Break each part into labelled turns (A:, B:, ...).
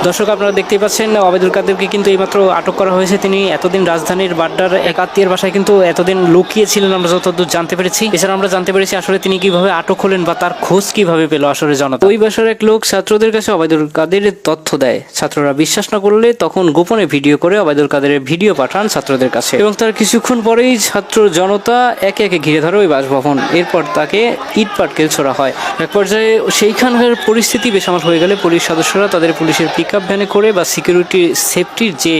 A: দর্শক আপনারা দেখতেই পাচ্ছেন ওবায়দুল কাদেরকে কিন্তু এইমাত্র আটক করা হয়েছে। তিনি এতদিন রাজধানীর বাড্ডার এক আত্মীয়ের বাসায় কিন্তু এতদিন লুকিয়েছিলেন আমরা যতদূর জানতে পেরেছি। এছাড়া আমরা জানতে পেরেছি আসলে তিনি কিভাবে আটক হলেন বা তার খোঁজ কিভাবে পেল আসলে জনতা। ওই বাসার এক লোক ছাত্রদের কাছে ওবায়দুল কাদেরের তথ্য দেয়। ছাত্ররা বিশ্বাস না করলে তখন গোপনে ভিডিও করে ওবায়দুল কাদেরের ভিডিও পাঠান ছাত্রদের কাছে এবং তার কিছুক্ষণ পরেই ছাত্র জনতা একে একে ঘিরে ধরে ওই বাসভবন। এরপর তাকে ইট পাটকেল ছোড়া হয়। এক পর্যায়ে সেইখানকার পরিস্থিতি বেসামাল হয়ে গেলে পুলিশ সদস্যরা তাদের পুলিশের পিকআপ ভ্যানে করে বা সিকিউরিটি সেফটির যে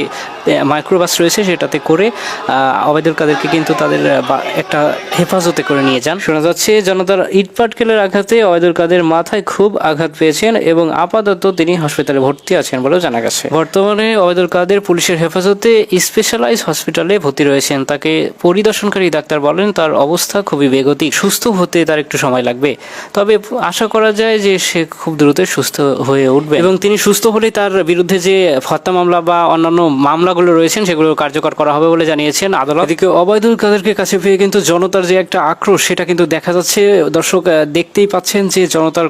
A: মাইক্রোবাস রয়েছে সেটাতে করে ওবায়দুল কাদেরকে কিন্তু তাদের একটা হেফাজতে করে নিয়ে যান। শোনা যাচ্ছে জনতার ইট পাটকেলের আঘাতে ওবায়দুল কাদের মাথায় খুব আঘাত পেয়েছেন এবং আপাতত তিনি হাসপাতালে ভর্তি আছেন বলেও জানা গেছে। বর্তমানে ওবায়দুল কাদের পুলিশের হেফাজতে স্পেশালাইজ হসপিটালে ভর্তি রয়েছেন। তাকে পরিদর্শনকারী ডাক্তার বলেন তার অবস্থা খুবই বেগতিক, সুস্থ হতে তার একটু সময় লাগবে, তবে আশা করা যায় যে সে খুব দ্রুত সুস্থ হয়ে উঠবে এবং তিনি সুস্থ হলে তার বিরুদ্ধে যে হত্যা মামলা বা অন্যান্য মামলাগুলো রয়েছেন সেগুলো কার্যকর করা হবে বলে জানিয়েছেন আদালত। এদিকে ওবায়দুল কাদেরকে কাছে পেয়ে কিন্তু জনতার যে একটা আক্রোশ সেটা কিন্তু দেখা যাচ্ছে। দর্শক দেখতেই পাচ্ছেন যে জনতার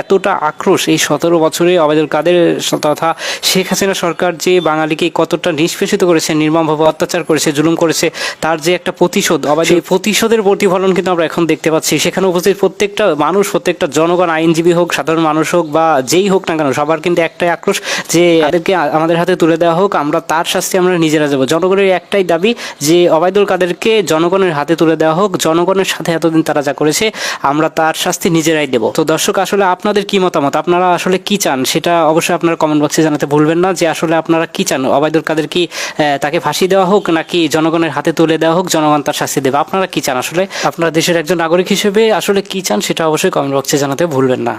A: এতটা আক্রোশ এই 17 বছরে ওবায়দুল কাদের তথা শেখ হাসিনা সরকার যে বাঙালিকে কতটা নিষ্পেষিত করেছে, নির্মমভাবে অত্যাচার করেছে, জুলুম করেছে, তার যে একটা প্রতিশোধ, সেই প্রতিশোধের প্রতিফলন কিন্তু আমরা এখন দেখতে পাচ্ছি। সেখানে উপস্থিত প্রত্যেকটা মানুষ, প্রত্যেকটা জনগণ, আইনজীবী হোক, সাধারণ মানুষ হোক বা যেই হোক না কেন, সবার কিন্তু একটাই আক্রোশ যে তাদেরকে আমাদের হাতে তুলে দেওয়া হোক, আমরা তার শাস্তি আমরা নিজেরা দেবো। জনগণের একটাই দাবি যে ওবায়দুল কাদেরকে জনগণের হাতে তুলে দেওয়া হোক, জনগণের সাথে এতদিন তারা যা করেছে আমরা তার শাস্তি নিজেরাই দেব। তো দর্শক আসলে আপনাদের কি মতামত, আপনারা আসলে কি চান সেটা অবশ্যই আপনারা কমেন্ট বক্সে জানাতে ভুলবেন না যে আসলে আপনারা কি চান, ওবায়দুল কাদের কি তাকে ফাঁসি দেওয়া হোক নাকি জনগণের হাতে তুলে দেওয়া হোক, জনগণ তার শাস্তি দেবে? আপনারা কি চান আসলে, আপনারা দেশের একজন নাগরিক হিসেবে আসলে কি চান সেটা অবশ্যই কমেন্ট বক্সে জানাতে ভুলবেন না।